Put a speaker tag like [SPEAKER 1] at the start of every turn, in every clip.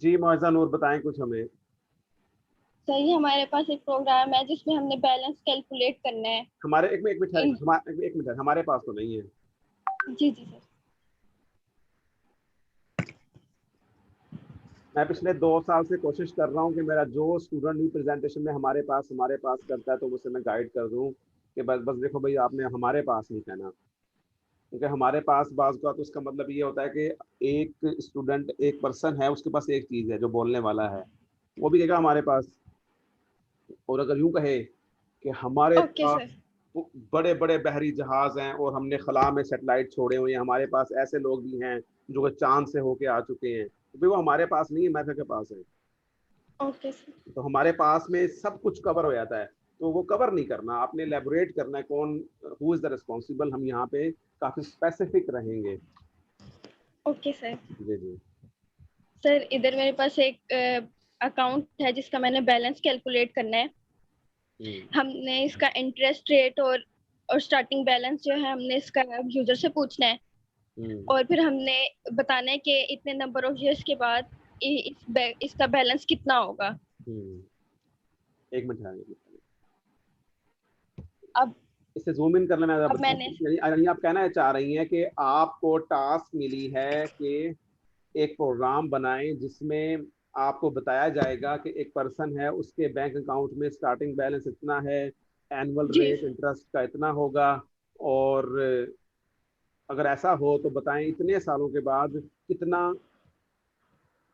[SPEAKER 1] जी मुआज़ा नूर, बताएं कुछ हमें।
[SPEAKER 2] सही, हमारे पास एक प्रोग्राम है जिसमें हमने बैलेंस कैलकुलेट करना है।
[SPEAKER 1] हमारे एक मिनट
[SPEAKER 2] इन
[SPEAKER 1] एक मिनट, हमारे पास तो नहीं है।
[SPEAKER 2] जी जी सर।
[SPEAKER 1] मैं पिछले 2 साल से कोशिश कर रहा हूँ कि मेरा जो स्टूडेंट भी प्रेजेंटेशन में हमारे पास करता है तो उसे मैं गाइड कर दूँ कि बस बस देखो भाई, आपने हमारे पास नहीं कहना, क्योंकि हमारे पास बाज का तो उसका मतलब ये होता है कि एक स्टूडेंट, एक पर्सन है, उसके पास एक चीज़ है जो बोलने वाला है, वो भी कहेगा हमारे पास। और अगर यूं कहे कि हमारे
[SPEAKER 2] ओके
[SPEAKER 1] पास
[SPEAKER 2] सर।
[SPEAKER 1] बड़े बड़े बहरी जहाज हैं और हमने खला में सेटेलाइट छोड़े हुए हैं, हमारे पास ऐसे लोग भी हैं जो कि चांद से होके आ चुके हैं, तो भाई वो हमारे पास नहीं है, मैथ के पास है।
[SPEAKER 2] Okay sir.
[SPEAKER 1] तो हमारे पास में सब कुछ कवर हो जाता है, तो वो कवर नहीं करना, आपने एलेबोरेट करना है कौन, हु इज द रिस्पॉन्सिबल। हम यहाँ पे काफी स्पेसिफिक रहेंगे।
[SPEAKER 2] Okay sir.
[SPEAKER 1] जी जी।
[SPEAKER 2] सर इधर मेरे पास एक अकाउंट है जिसका मैंने बैलेंस कैलकुलेट करना है।
[SPEAKER 1] हम्म
[SPEAKER 2] हमने इसका इंटरेस्ट रेट और स्टार्टिंग बैलेंस जो है हमने इसका यूजर से पूछना है।
[SPEAKER 1] हम्म
[SPEAKER 2] और फिर हमने बताना है कि इतने नंबर ऑफ इयर्स के बाद इसका बैलेंस कितना होगा।
[SPEAKER 1] हम्म। एक मिनट है,
[SPEAKER 2] अब
[SPEAKER 1] इससे जूम इन करने में
[SPEAKER 2] अब मैंने
[SPEAKER 1] यानी आप कहना चाह रही हैं कि आपको टास्क मिली है कि एक प्रोग्राम बनाएं जिसमें आपको बताया जाएगा कि एक पर्सन है, उसके बैंक अकाउंट में स्टार्टिंग बैलेंस इतना है, एनुअल
[SPEAKER 2] जी
[SPEAKER 1] रेट इंटरेस्ट का इतना होगा, और अगर ऐसा हो तो बताएं इतने सालों के बाद कितना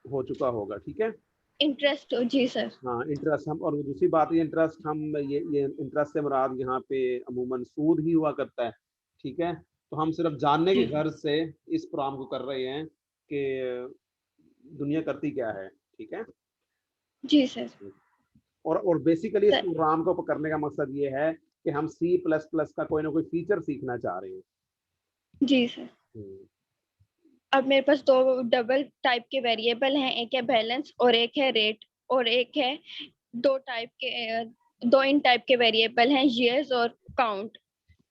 [SPEAKER 1] हो चुका होगा। ठीक है।
[SPEAKER 2] इंटरेस्ट। जी सर।
[SPEAKER 1] हाँ इंटरेस्ट हम, और दूसरी बात ये इंटरेस्ट हम, ये इंटरेस्ट से मुराद यहाँ पे अमूमन सूद ही हुआ करता है। ठीक है। तो हम सिर्फ जानने की
[SPEAKER 2] जी
[SPEAKER 1] गर्ज से इस प्रोग्राम को कर रहे हैं कि दुनिया करती क्या है। ठीक है।
[SPEAKER 2] जी सर।
[SPEAKER 1] और बेसिकली इस
[SPEAKER 2] सर
[SPEAKER 1] प्रोग्राम को करने का मकसद ये है कि हम C++ का कोई ना कोई फीचर सीखना चाह रहे हैं।
[SPEAKER 2] जी सर।
[SPEAKER 1] हम्म,
[SPEAKER 2] अब मेरे पास दो डबल टाइप के वेरिएबल हैं, एक है बैलेंस और एक है रेट। और एक है दो इन टाइप के वेरिएबल हैं, ईयर्स और काउंट।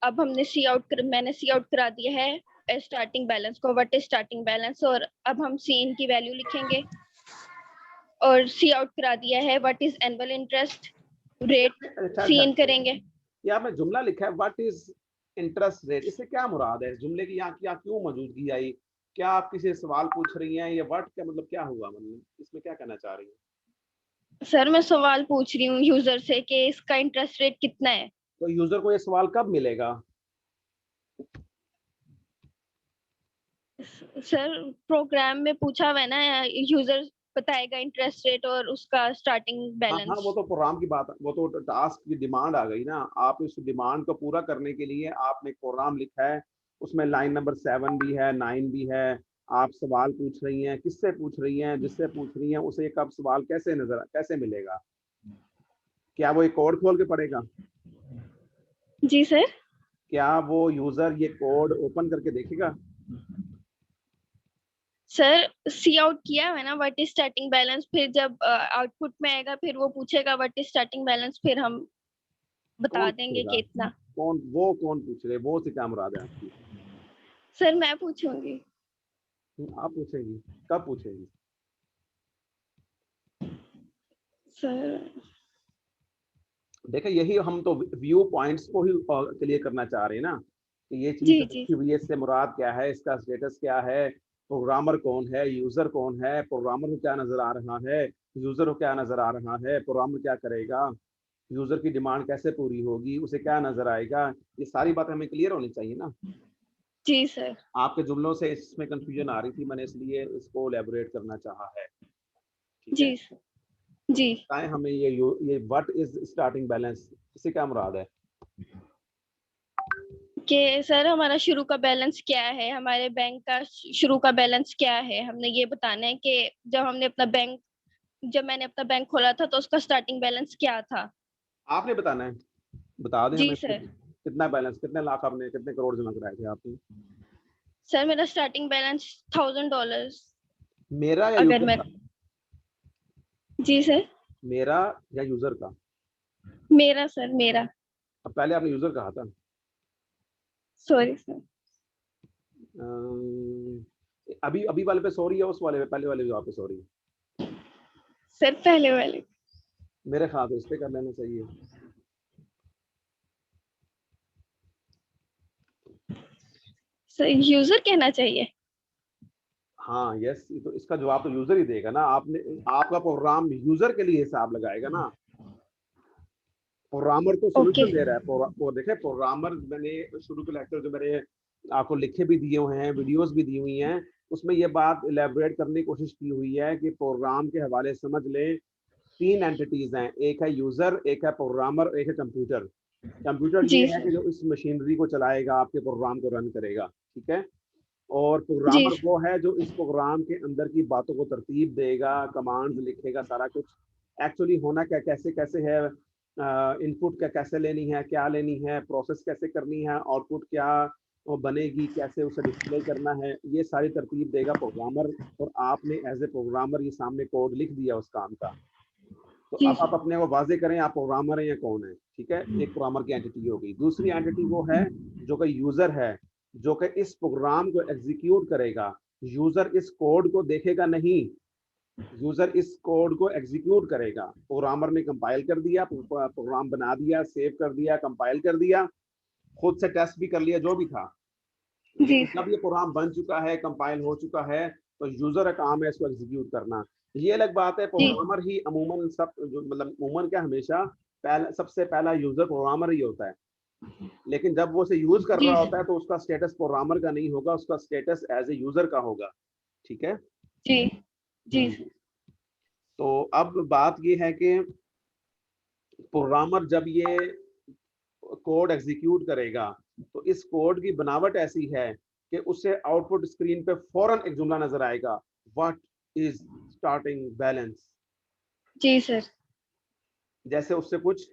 [SPEAKER 2] अब मैंने सी आउट करा दिया है स्टार्टिंग बैलेंस को, व्हाट इज स्टार्टिंग बैलेंस। और अब हम सी इन की वैल्यू लिखेंगे। और सी आउट करा दिया है what is annual interest rate.
[SPEAKER 1] अच्छा
[SPEAKER 2] सी
[SPEAKER 1] अच्छा,
[SPEAKER 2] इन करेंगे।
[SPEAKER 1] ये आपने जुमला लिखा है व्हाट इज इंटरेस्ट रेट, इससे क्या मुराद है? इस जुमले की यहाँ क्यों मौजूदगी आई? क्या आप किसी से सवाल पूछ रही हैं? ये वर्ड का मतलब क्या हुआ, मतलब इसमें क्या कहना चाह रही हैं?
[SPEAKER 2] सर मैं सवाल पूछ रही हूँ यूजर से कि इसका इंटरेस्ट रेट कितना है।
[SPEAKER 1] तो यूजर को ये सवाल कब मिलेगा?
[SPEAKER 2] सर प्रोग्राम में पूछा हुआ है ना, यूजर बताएगा इंटरेस्ट रेट और उसका स्टार्टिंग
[SPEAKER 1] हाँ हाँ, वो
[SPEAKER 2] बैलेंस।
[SPEAKER 1] तो प्रोग्राम की बात, वो तो टास्क की डिमांड आ गई ना। आप इस डिमांड को पूरा करने के लिए आपने एक प्रोग्राम लिखा है, उसमें लाइन नंबर 7 भी है, 9 भी है। आप सवाल पूछ रही हैं, किससे पूछ रही हैं? जिससे पूछ रही हैं उसे कब सवाल कैसे मिलेगा? क्या वो एक कोड खोल के पढ़ेगा?
[SPEAKER 2] जी सर।
[SPEAKER 1] क्या वो यूजर ये कोड ओपन करके देखेगा?
[SPEAKER 2] सर सी आउट किया है ना व्हाट इज स्टार्टिंग बैलेंस, फिर जब आउटपुट में आएगा फिर वो पूछेगा व्हाट इज स्टार्टिंग बैलेंस, फिर हम
[SPEAKER 1] कौन
[SPEAKER 2] बता देंगे
[SPEAKER 1] पूछेगा?
[SPEAKER 2] कि इतना।
[SPEAKER 1] कौन पूछ रहे, वो से क्या मुराद है आपकी?
[SPEAKER 2] सर मैं पूछूंगी।
[SPEAKER 1] आप पूछेंगी? कब पूछेंगी?
[SPEAKER 2] सर
[SPEAKER 1] देखिए, यही हम तो व्यू पॉइंट्स को ही क्लियर करना चाह रहे हैं ना, कि ये चीज
[SPEAKER 2] जी जी
[SPEAKER 1] रखी हुई है, इससे मुराद क्या है, इसका स्टेटस क्या है, प्रोग्रामर कौन है, यूजर कौन है, प्रोग्रामर को क्या नजर आ रहा है, यूजर को क्या नजर आ रहा है, प्रोग्रामर क्या करेगा, यूजर की डिमांड कैसे पूरी होगी, उसे क्या नजर आएगा, ये सारी बातें हमें क्लियर होनी चाहिए ना।
[SPEAKER 2] जी सर।
[SPEAKER 1] आपके जुमलों से इसमें कंफ्यूजन आ रही थी, मैंने इसलिए इसको एलेबोरेट करना चाहा है। ठीक
[SPEAKER 2] जी
[SPEAKER 1] है।
[SPEAKER 2] सर।
[SPEAKER 1] तो
[SPEAKER 2] जी
[SPEAKER 1] बताएं हमें ये व्हाट इज स्टार्टिंग बैलेंस, इससे क्या मुराद है?
[SPEAKER 2] कि सर हमारा शुरू का बैलेंस क्या है, हमारे बैंक का शुरू का बैलेंस क्या है, हमने ये बताना है कि जब मैंने अपना बैंक खोला था तो उसका स्टार्टिंग बैलेंस क्या था।
[SPEAKER 1] आपने बताना है। बता दें
[SPEAKER 2] जी
[SPEAKER 1] हमें
[SPEAKER 2] सर।
[SPEAKER 1] कितना बैलेंस, कितने लाख आपने, कितने करोड़ जमा कराए थे आपने?
[SPEAKER 2] सर मेरा स्टार्टिंग बैलेंस $1000।
[SPEAKER 1] मेरा या
[SPEAKER 2] अगर
[SPEAKER 1] यूजर
[SPEAKER 2] मैं
[SPEAKER 1] का?
[SPEAKER 2] जी सर।
[SPEAKER 1] मेरा या यूजर का?
[SPEAKER 2] मेरा सर मेरा।
[SPEAKER 1] अब पहले आपने यूजर कहा था।
[SPEAKER 2] Sorry sir.
[SPEAKER 1] अभी अभी वाले पे सॉरी है, उस वाले पे, पहले वाले पे सॉरी है?
[SPEAKER 2] सर पहले वाले।
[SPEAKER 1] मेरे ख्याल से इस पे कर लेना चाहिए।
[SPEAKER 2] सर यूजर कहना चाहिए।
[SPEAKER 1] हाँ यस, तो इसका जवाब तो यूजर ही देगा ना। आपने, आपका प्रोग्राम यूजर के लिए हिसाब लगाएगा ना। प्रोग्रामर तो
[SPEAKER 2] ओके।
[SPEAKER 1] सोल्यूशन दे रहा है। देखे प्रोग्रामर, मैंने शुरू के लेक्चर जो मैंने आपको लिखे भी दिए हुए हैं, वीडियोस भी दी हुई हैं, उसमें ये बात इलेबोरेट करने की कोशिश की हुई है कि प्रोग्राम के हवाले से समझ लें, 3 एंटिटीज हैं, एक है यूजर, एक है प्रोग्रामर, एक है कंप्यूटर। कंप्यूटर ये
[SPEAKER 2] जी
[SPEAKER 1] है कि
[SPEAKER 2] सर।
[SPEAKER 1] जो इस मशीनरी को चलाएगा, आपके प्रोग्राम को रन करेगा, ठीक है। और
[SPEAKER 2] जी
[SPEAKER 1] प्रोग्रामर
[SPEAKER 2] सर।
[SPEAKER 1] वो है जो इस प्रोग्राम के अंदर की बातों को तरतीब देगा, कमांड्स लिखेगा, सारा कुछ एक्चुअली होना क्या कैसे कैसे है, इनपुट क्या कैसे लेनी है, क्या लेनी है, प्रोसेस कैसे करनी है, आउटपुट क्या वो बनेगी, कैसे उसे डिस्प्ले करना है, ये सारी तरतीब देगा प्रोग्रामर। और आपने एज ए प्रोग्रामर ये सामने कोड लिख दिया उस काम का। तो
[SPEAKER 2] जी
[SPEAKER 1] अब आप
[SPEAKER 2] सर।
[SPEAKER 1] अपने को वाजे करें, आप प्रोग्रामर हैं या कौन है, ठीक है। एक प्रोग्रामर की एंटिटी हो गई। दूसरी एंटिटी वो है जो कि यूजर है, जो कि इस प्रोग्राम को एग्जीक्यूट करेगा। यूजर इस कोड को देखेगा नहीं, यूजर इस कोड को एग्जीक्यूट करेगा। प्रोग्रामर ने कंपाइल कर दिया, प्रोग्राम बना दिया, सेव कर दिया, कंपाइल कर दिया, खुद से टेस्ट भी कर लिया, जो भी था।
[SPEAKER 2] जी
[SPEAKER 1] लेकिन जब
[SPEAKER 2] सर।
[SPEAKER 1] ये प्रोग्राम बन चुका है, कंपाइल हो चुका है, तो यूजर का काम है इसको एग्जीक्यूट करना। ये अलग बात है,
[SPEAKER 2] जी
[SPEAKER 1] प्रोग्रामर ही अमूमन सब जो मतलब अमूमन क्या हमेशा पहला, सबसे पहला यूजर प्रोग्रामर ही होता है। लेकिन जब वो उसे यूज कर
[SPEAKER 2] जी
[SPEAKER 1] रहा होता
[SPEAKER 2] सर।
[SPEAKER 1] है तो उसका स्टेटस प्रोग्रामर का नहीं होगा, उसका स्टेटस एज ए यूजर का होगा, ठीक है।
[SPEAKER 2] जी जी सर।
[SPEAKER 1] तो अब बात ये है कि प्रोग्रामर जब ये कोड एग्जीक्यूट करेगा, तो इस कोड की बनावट ऐसी है कि उसे आउटपुट स्क्रीन पे फौरन एक जुमला नजर आएगा, व्हाट इज स्टार्टिंग बैलेंस।
[SPEAKER 2] जी सर।
[SPEAKER 1] जैसे उससे कुछ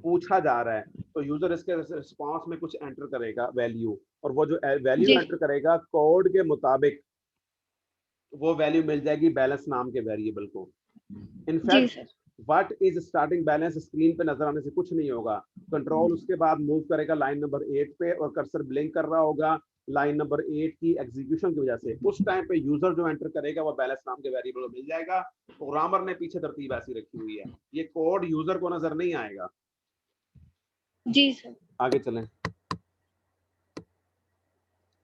[SPEAKER 1] पूछा जा रहा है, तो यूजर इसके रिस्पांस में कुछ एंटर करेगा वैल्यू, और वो जो वैल्यू
[SPEAKER 2] जी
[SPEAKER 1] एंटर करेगा कोड के मुताबिक, वो वैल्यू मिल जाएगी बैलेंस नाम के वेरिएबल को।
[SPEAKER 2] जी
[SPEAKER 1] in fact
[SPEAKER 2] sir.
[SPEAKER 1] What is starting balance screen पे नजर आने से कुछ नहीं होगा। कंट्रोल उसके बाद मूव करेगा लाइन नंबर 8 पे, और कर्सर ब्लिंक कर रहा होगा लाइन नंबर 8 की एग्जीक्यूशन की वजह से। उस टाइम पे यूजर जो एंटर करेगा वो बैलेंस नाम के वेरिएबल को मिल जाएगा। प्रोग्रामर ने पीछे तरतीब ऐसी रखी हुई है, ये कोड यूजर को नजर नहीं आएगा।
[SPEAKER 2] जी सर।
[SPEAKER 1] आगे चलें।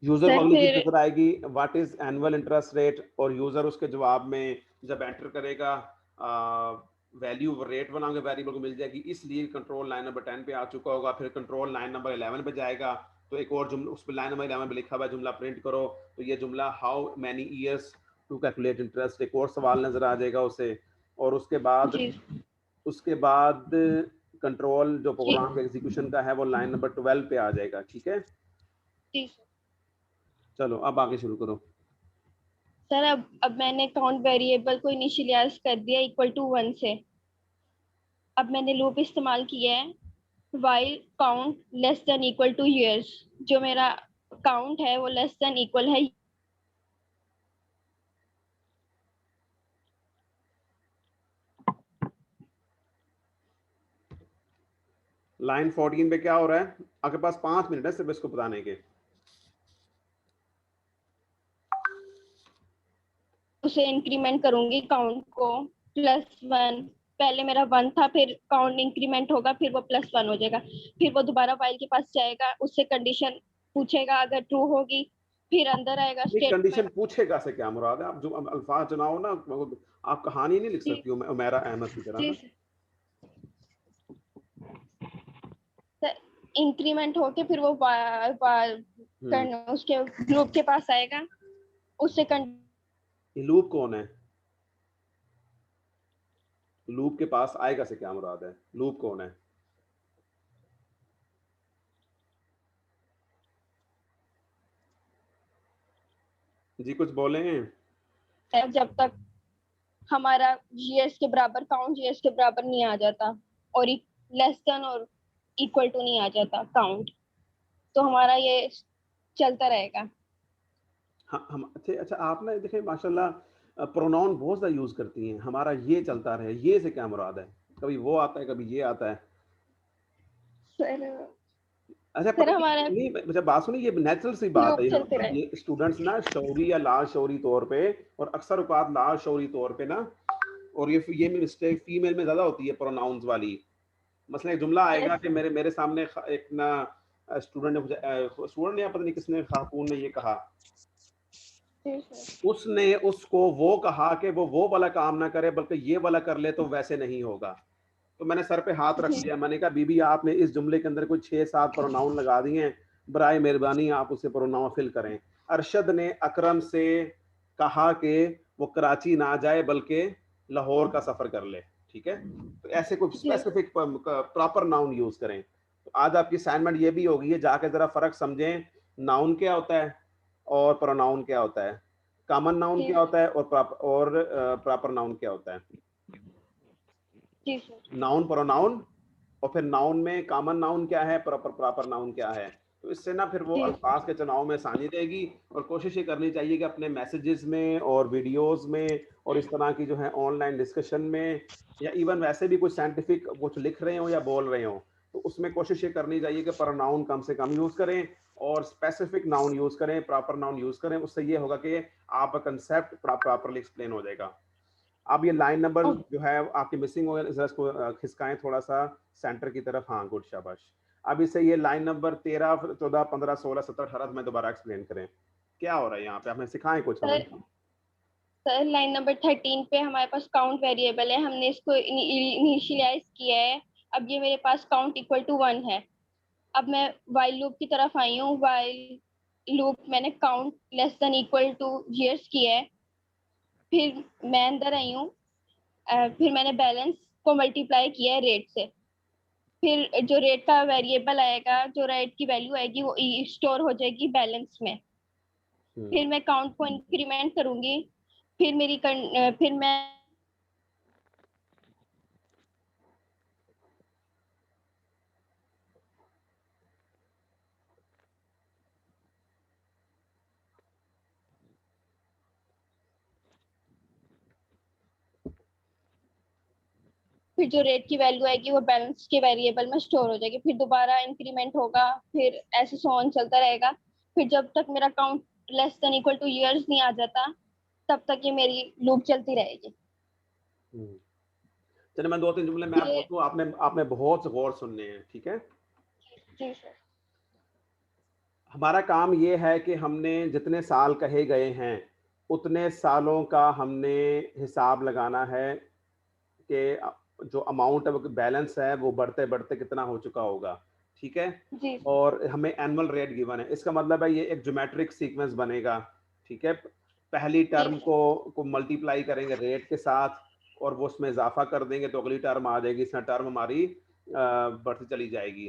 [SPEAKER 1] यूजर को
[SPEAKER 2] सर
[SPEAKER 1] अगली चीज
[SPEAKER 2] फिर
[SPEAKER 1] नजर आएगी, what is annual interest rate, और यूजर उसके जवाब में जब एंटर करेगा वैल्यू रेट बनाओगे वेरिएबल को मिल जाएगी। इसलिए कंट्रोल लाइन नंबर 10 पे आ चुका होगा, फिर कंट्रोल लाइन नंबर 11 पे जाएगा, तो एक और जुमला उस पर लाइन नंबर 11 पे लिखा हुआ है जुमला प्रिंट करो, तो ये जुमला how many years to calculate interest, एक और सवाल नजर आ जाएगा उसे। और
[SPEAKER 2] जी
[SPEAKER 1] उसके बाद कंट्रोल जो
[SPEAKER 2] जी
[SPEAKER 1] प्रोग्राम के एग्जीक्यूशन का है वो लाइन नंबर 12 पे आ जाएगा, ठीक है।
[SPEAKER 2] जी सर।
[SPEAKER 1] चलो अब आगे शुरू करो।
[SPEAKER 2] सर अब मैंने काउंट वेरिएबल को इनिशियलाइज कर दिया इक्वल टू 1 से। अब मैंने लूप इस्तेमाल किया है while count less than equal to years। जो मेरा काउंट है वो लेस देन इक्वल है।
[SPEAKER 1] लाइन 14 पे क्या हो रहा है? आपके पास 5 मिनट है सिर्फ इसको बताने के।
[SPEAKER 2] उसे इंक्रीमेंट करूंगी काउंट को +1। पहले मेरा 1 था, फिर काउंट इंक्रीमेंट होगा, फिर वो +1 हो जाएगा। फिर वो दोबारा फाइल के पास जाएगा, उससे कंडीशन पूछेगा, अगर ट्रू होगी फिर अंदर आएगा
[SPEAKER 1] ये कंडीशन
[SPEAKER 2] स्टेटमेंट।
[SPEAKER 1] पूछेगा से क्या मुराद है? आप जो अल्फाज चुनाओ ना, आप कहानी नहीं लिख
[SPEAKER 2] जी
[SPEAKER 1] सकती हो उमेरा अहमद की तरह
[SPEAKER 2] जी
[SPEAKER 1] ना।
[SPEAKER 2] सर। इंक्रीमेंट होके फिर वो
[SPEAKER 1] हम्म।
[SPEAKER 2] उसके ग्रुप के पास आएगा, उससे
[SPEAKER 1] ये लूप कौन है? लूप के पास आएगा से क्या मुराद है? लूप कौन है? जी कुछ बोले हैं।
[SPEAKER 2] जब तक हमारा जीएस के बराबर काउंट जीएस के बराबर नहीं आ जाता, और लेस देन और इक्वल टू नहीं आ जाता काउंट, तो हमारा ये चलता रहेगा।
[SPEAKER 1] हाँ हम अच्छे, अच्छा आप ना देखें माशाल्लाह प्रोनाउन बहुत ज़्यादा यूज़ करती हैं। हमारा ये चलता रहे, ये से क्या मुराद है? कभी वो आता है, कभी ये आता है।
[SPEAKER 2] सर
[SPEAKER 1] अच्छा
[SPEAKER 2] सर
[SPEAKER 1] पता
[SPEAKER 2] हमारा
[SPEAKER 1] नहीं, अच्छा बात सुनिए, ये नेचुरल सी बात
[SPEAKER 2] लूप
[SPEAKER 1] है।
[SPEAKER 2] चलते रहे।
[SPEAKER 1] ये स्टूडेंट्स ना शौरी या ला शौरी तौर पे, और अक्सर औकात ला शौरी तौर पे ना और ये मिस्टेक फीमेल में ज्यादा होती है प्रोनाउंस वाली। मसलन एक जुमला आएगा कि मेरे सामने एक ना स्टूडेंट ने पता नहीं किसने, खातून ने ये कहा, उसने उसको वो कहा कि वो वाला काम ना करे बल्कि ये वाला कर ले तो वैसे नहीं होगा। तो मैंने सर पे हाथ रख लिया, मैंने कहा बीबी आपने इस जुमले के अंदर कोई 6-7 प्रोनाउन लगा दिए हैं, बराए मेहरबानी आप उसे प्रोनाउन फिल करें। अरशद ने अकरम से कहा कि वो कराची ना जाए बल्कि लाहौर का सफर कर ले। ठीक है, तो ऐसे कोई स्पेसिफिक प्रॉपर नाउन यूज करें। तो आज आपकी असाइनमेंट ये भी होगी है, जाके जरा फर्क समझें, नाउन क्या होता है और प्रोनाउन क्या होता है, कॉमन नाउन क्या होता है और प्रॉपर नाउन क्या होता है। नाउन प्रोनाउन, और फिर नाउन में कॉमन नाउन क्या है, प्रॉपर नाउन क्या है। तो इससे ना फिर वो अल्फाज के चुनाव में आसानी रहेगी। और कोशिश ये करनी चाहिए कि अपने मैसेजेस में और वीडियोस में और इस तरह की जो है ऑनलाइन डिस्कशन में, या इवन वैसे भी कुछ साइंटिफिक कुछ लिख रहे हो या बोल रहे हो, तो उसमें कोशिश ये करनी चाहिए कि प्रोनाउन कम से कम यूज करें और स्पेसिफिक नाउन यूज करें, प्रॉपर नाउन यूज करें। उससे ये होगा कि आपका कंसेप्ट प्रॉपरली एक्सप्लेन हो जाएगा। अब ये लाइन नंबर जो है आपकी मिसिंग हो गया, इसको खिसकाएं थोड़ा सा सेंटर की तरफ। हाँ गुड, शाबाश। अब इसे ये लाइन नंबर 13, 14, 15, 16, 17, 18 में दोबारा एक्सप्लेन करें क्या हो रहा है यहाँ पे, हमें सिखाएं कुछ हमें।
[SPEAKER 2] सर लाइन नंबर 13 पे हमारे पास काउंट वेरिएबल है, हमने इसको इनिशियलाइज किया है। अब ये मेरे पास काउंट इक्वल टू 1 है। अब मैं वाइल लूप की तरफ आई हूँ। वाइल लूप मैंने count less than equal to years किया है। फिर मैं अंदर आई हूँ। फिर मैंने बैलेंस को मल्टीप्लाई किया है रेट से। फिर जो रेट का वेरिएबल आएगा, जो रेट की वैल्यू आएगी वो स्टोर हो जाएगी बैलेंस में। फिर मैं काउंट को इंक्रीमेंट करूंगी। फिर मैं फिर जो रेट की वैल्यू आएगी वो बैलेंस के वेरिएबल में स्टोर हो जाएगी। फिर दोबारा इंक्रीमेंट होगा, फिर ऐसे सो ऑन चलता रहेगा। फिर जब तक मेरा count less than equal to years नहीं आ जाता, तब तक ये मेरी लूप चलती रहेगी।
[SPEAKER 1] चलिए मैं 2-3 जुमले मैं बोल दूं, आपने आपने बहुत गौर सुनने हैं। ठीक है
[SPEAKER 2] जी सर।
[SPEAKER 1] हमारा काम ये है कि हमने जितने साल कहे गए हैं उतने सालों का हमने हिसाब लगाना है कि जो अमाउंट है, वो बैलेंस है, वो बढ़ते बढ़ते कितना हो चुका होगा। ठीक है,
[SPEAKER 2] जी
[SPEAKER 1] और हमें एनुअल रेट गिवन है, इसका मतलब है ये एक ज्योमेट्रिक सीक्वेंस बनेगा। ठीक है, पहली टर्म को मल्टीप्लाई करेंगे रेट के साथ और वो उसमें इजाफा कर देंगे तो अगली टर्म आ जाएगी, इसमें टर्म हमारी बढ़ती चली जाएगी।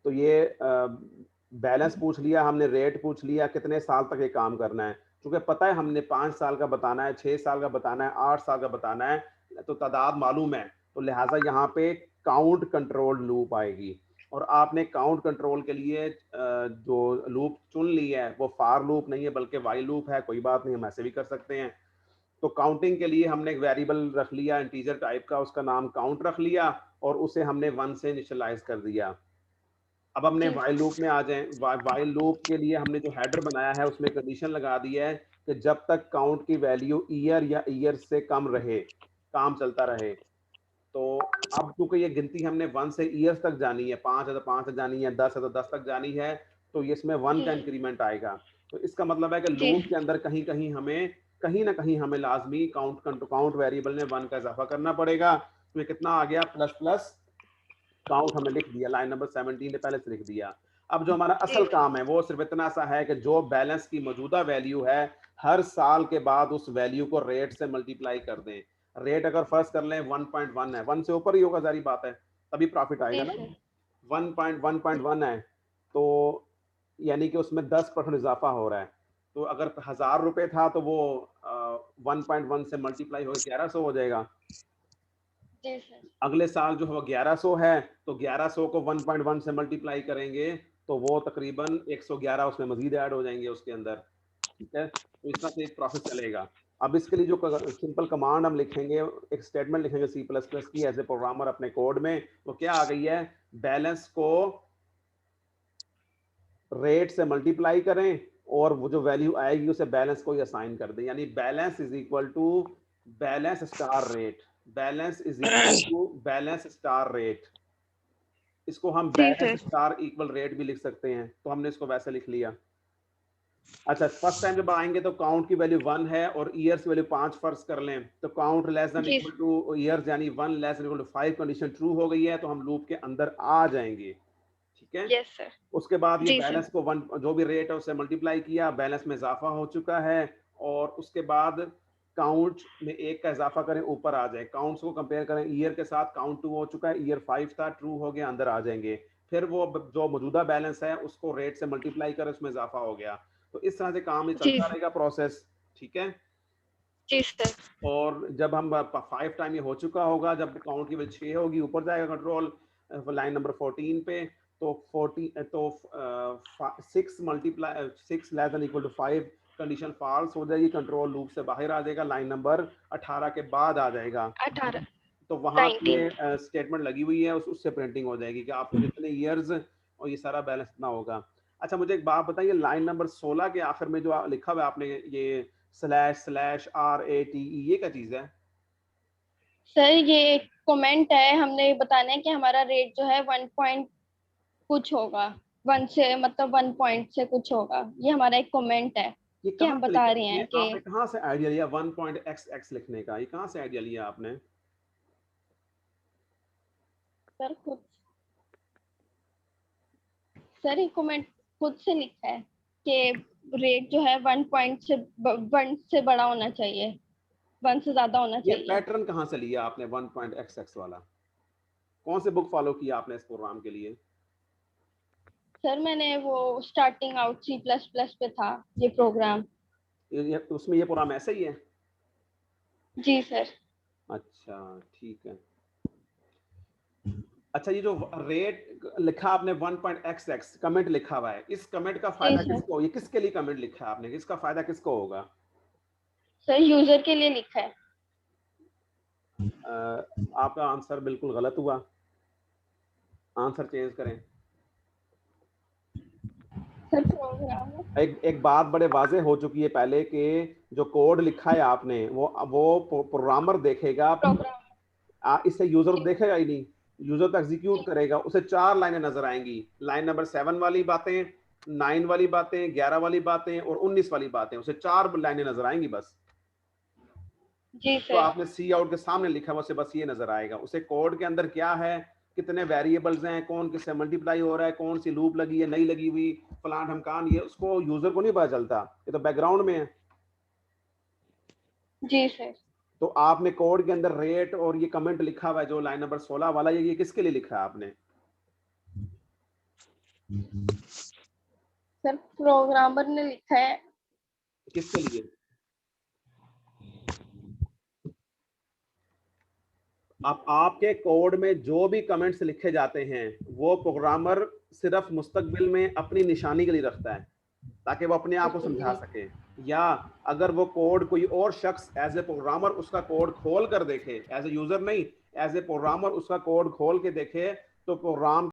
[SPEAKER 1] तो ये बैलेंस पूछ लिया हमने, रेट पूछ लिया, कितने साल तक ये काम करना है। क्योंकि पता है हमने 5 साल का बताना है, 6 साल का बताना है, 8 साल का बताना है, तो तादाद मालूम है। तो लिहाजा यहाँ पे काउंट कंट्रोल लूप आएगी और आपने काउंट कंट्रोल के लिए जो लूप चुन ली है वो फार लूप नहीं है बल्कि वाइल लूप है। कोई बात नहीं, हम ऐसे भी कर सकते हैं। तो काउंटिंग के लिए हमने एक वेरिएबल रख लिया इंटीजर टाइप का, उसका नाम काउंट रख लिया और उसे हमने 1 से इनिशियलाइज कर दिया। अब हमने वाइल लूप में आ जाएं। वाइल लूप के लिए हमने जो हेडर बनाया है उसमें कंडीशन लगा दी है कि जब तक काउंट की वैल्यू ईयर या ईयर से कम रहे काम चलता रहे। तो अब क्योंकि ये गिनती हमने 1 से ईयर्स तक जानी है, 5 है तो 5 तक जानी है, 10 है तो 10 तक जानी है, तो ये इसमें 1 का इंक्रीमेंट आएगा। तो इसका मतलब है कि लूप के अंदर कहीं कहीं हमें ना कहीं हमें लाजमी काउंट वेरिएबल में 1 का इजाफा करना पड़ेगा। तो ये कितना आ गया, प्लस प्लस काउंट हमने लिख दिया, लाइन नंबर 17 ने पहले से लिख दिया। अब जो हमारा असल काम है वो सिर्फ इतना सा है कि जो बैलेंस की मौजूदा वैल्यू है हर साल के बाद उस वैल्यू को रेट से मल्टीप्लाई कर दें। रेट अगर फर्स्ट कर लें 1.1 है, 1 से ऊपर ही होगा, जारी बात है, तभी प्रॉफिट आएगा ना। 1.1.1 है तो यानी कि उसमें 10% इजाफा हो रहा है। तो अगर 1000 रुपए था तो वो 1.1 से मल्टीप्लाई हो 1100 हो जाएगा। अगले साल जो है 1100 है तो 1100 को 1.1 से मल्टीप्लाई करेंगे तो वो तकरीबन 111 उसमें मजीद ऐड हो जाएंगे उसके अंदर। ठीक है, तो इस तरह से एक प्रोसेस चलेगा। अब इसके लिए जो सिंपल कमांड हम लिखेंगे, एक स्टेटमेंट लिखेंगे सी प्लस प्लस की एज ए प्रोग्रामर अपने कोड में, वो क्या आ गई है, बैलेंस को रेट से मल्टीप्लाई करें और वो जो वैल्यू आएगी उसे बैलेंस को ही असाइन कर दें। यानी balance is equal to balance star rate. Balance is equal to balance star rate. इसको हम
[SPEAKER 2] जी
[SPEAKER 1] balance
[SPEAKER 2] sir.
[SPEAKER 1] Star equal rate भी लिख सकते हैं, तो हमने इसको वैसे लिख लिया। अच्छा, फर्स्ट टाइम जब आएंगे तो काउंट की वैल्यू 1 है और ईयर्स की वैल्यू 5 फर्ज कर लें, तो काउंट लेस देन
[SPEAKER 2] जी
[SPEAKER 1] इक्वल टू ईयर्स यानी 1 less than equal to 5 condition true हो गई है, तो हम लूप के अंदर आ जाएंगे। ठीक है।
[SPEAKER 2] Yes sir.
[SPEAKER 1] उसके बाद ये
[SPEAKER 2] जी सर।
[SPEAKER 1] बैलेंस को 1 जो भी रेट है उससे मल्टीप्लाई किया, बैलेंस में इजाफा हो चुका है, और उसके बाद काउंट में 1 का इजाफा करें, ऊपर आ जाए। काउंट्स को कंपेयर करें ईयर के साथ, काउंट 2 हो चुका है, ईयर 5 था, ट्रू हो गया, अंदर आ जाएंगे। फिर वो जो मौजूदा बैलेंस है उसको रेट से मल्टीप्लाई करें, उसमें इजाफा हो गया। तो इस तरह से काम ये
[SPEAKER 2] जी
[SPEAKER 1] चलता रहेगा प्रोसेस। ठीक है।
[SPEAKER 2] जी सर।
[SPEAKER 1] और जब हम 5 टाइम ये हो चुका होगा, जब काउंट की वैल्यू 6 होगी, ऊपर जाएगा कंट्रोल लाइन नंबर 14 पे, तो 40 तो 6 multiply 6 less than equal to 5 condition false हो जाएगी, कंट्रोल लूप से बाहर आ जाएगा, लाइन नंबर 18 के बाद आ जाएगा।
[SPEAKER 2] 18
[SPEAKER 1] तो वहां पे
[SPEAKER 2] 19।
[SPEAKER 1] ये स्टेटमेंट लगी हुई है, उससे प्रिंटिंग हो जाएगी कि आपको जितने ईयर्स और ये सारा बैलेंस इतना होगा। अच्छा, मुझे एक बात बताइए, लाइन नंबर 16 के आखिर में जो लिखा हुआ है आपने, ये स्लैश RATE, ये क्या चीज है?
[SPEAKER 2] सर ये कमेंट है, हमने बताना है कि हमारा रेट जो है 1 पॉइंट कुछ होगा, 1 से मतलब 1 पॉइंट से कुछ होगा। ये हमारा एक कमेंट है
[SPEAKER 1] ये
[SPEAKER 2] कि
[SPEAKER 1] कहाँ
[SPEAKER 2] हम
[SPEAKER 1] से
[SPEAKER 2] बता
[SPEAKER 1] लिखा,
[SPEAKER 2] रहे
[SPEAKER 1] ये
[SPEAKER 2] हैं कि
[SPEAKER 1] आपने कहाँ से आइडिया लिया 1.xx लिखने का? ये कहाँ से आइडिया लिया आपने?
[SPEAKER 2] सर खुद, सर ये कमेंट खुद से लिखा है कि रेट जो है 1 से बड़ा होना चाहिए, 1 से ज्यादा होना
[SPEAKER 1] ये
[SPEAKER 2] चाहिए।
[SPEAKER 1] पैटर्न कहाँ से लिया आपने 1.xx वाला? कौन से बुक फॉलो किया आपने इस प्रोग्राम के लिए?
[SPEAKER 2] सर मैंने वो स्टार्टिंग आउट C++ पे था ये प्रोग्राम।
[SPEAKER 1] उसमें ये प्रोग्राम ऐसे ही है?
[SPEAKER 2] जी सर।
[SPEAKER 1] अच्छा, ठीक है। अच्छा, ये जो रेट लिखा आपने 1.xx कमेंट लिखा हुआ है, इस कमेंट का
[SPEAKER 2] जी
[SPEAKER 1] फायदा
[SPEAKER 2] सर।
[SPEAKER 1] किसको, ये किसके लिए कमेंट लिखा है आपने, इसका फायदा किसको होगा?
[SPEAKER 2] सर यूजर के लिए लिखा है।
[SPEAKER 1] आपका आंसर बिल्कुल गलत हुआ, आंसर चेंज करें।
[SPEAKER 2] सर प्रोग्राम
[SPEAKER 1] एक बात बड़े वाजे हो चुकी है पहले कि जो कोड लिखा है आपने वो प्रोग्रामर देखेगा,
[SPEAKER 2] प्रोग्राम।
[SPEAKER 1] इससे यूजर
[SPEAKER 2] जी
[SPEAKER 1] देखेगा ही नहीं। यूजर तो एग्जीक्यूट
[SPEAKER 2] जी
[SPEAKER 1] करेगा, उसे 4 लाइनें नजर आएंगी, लाइन नंबर 7 वाली बातें, 9 वाली बातें, 11 वाली बातें और 19 वाली बातें, उसे 4 लाइनें नजर आएंगी बस।
[SPEAKER 2] जी
[SPEAKER 1] तो
[SPEAKER 2] सर।
[SPEAKER 1] आपने सी आउट के सामने लिखा है उसे बस ये नजर आएगा, उसे कोड के अंदर क्या है, कितने वेरिएबल्स हैं, कौन किससे मल्टीप्लाई हो रहा है, कौन सी लूप लगी है, नहीं लगी हुई, फलान ढमकान, ये उसको यूजर को नहीं पता चलता, ये तो बैकग्राउंड में है।
[SPEAKER 2] जी सर।
[SPEAKER 1] तो आपने कोड के अंदर रेट और ये कमेंट लिखा हुआ है जो लाइन नंबर 16 वाला, ये किसके लिए लिखा है आपने?
[SPEAKER 2] सर प्रोग्रामर ने लिखा है।
[SPEAKER 1] किसके लिए? आपके कोड में जो भी कमेंट्स लिखे जाते हैं वो प्रोग्रामर सिर्फ मुस्तकबिल में अपनी निशानी के लिए रखता है, ताकि वो अपने आप को समझा सके, या अगर वो कोड कोई और शख्स एज ए प्रोग्रामर उसका कोड खोल कर देखे, एज ए यूजर नहीं, एज ए प्रोग्रामर उसका कोड खोल के देखे, तो प्रोग्राम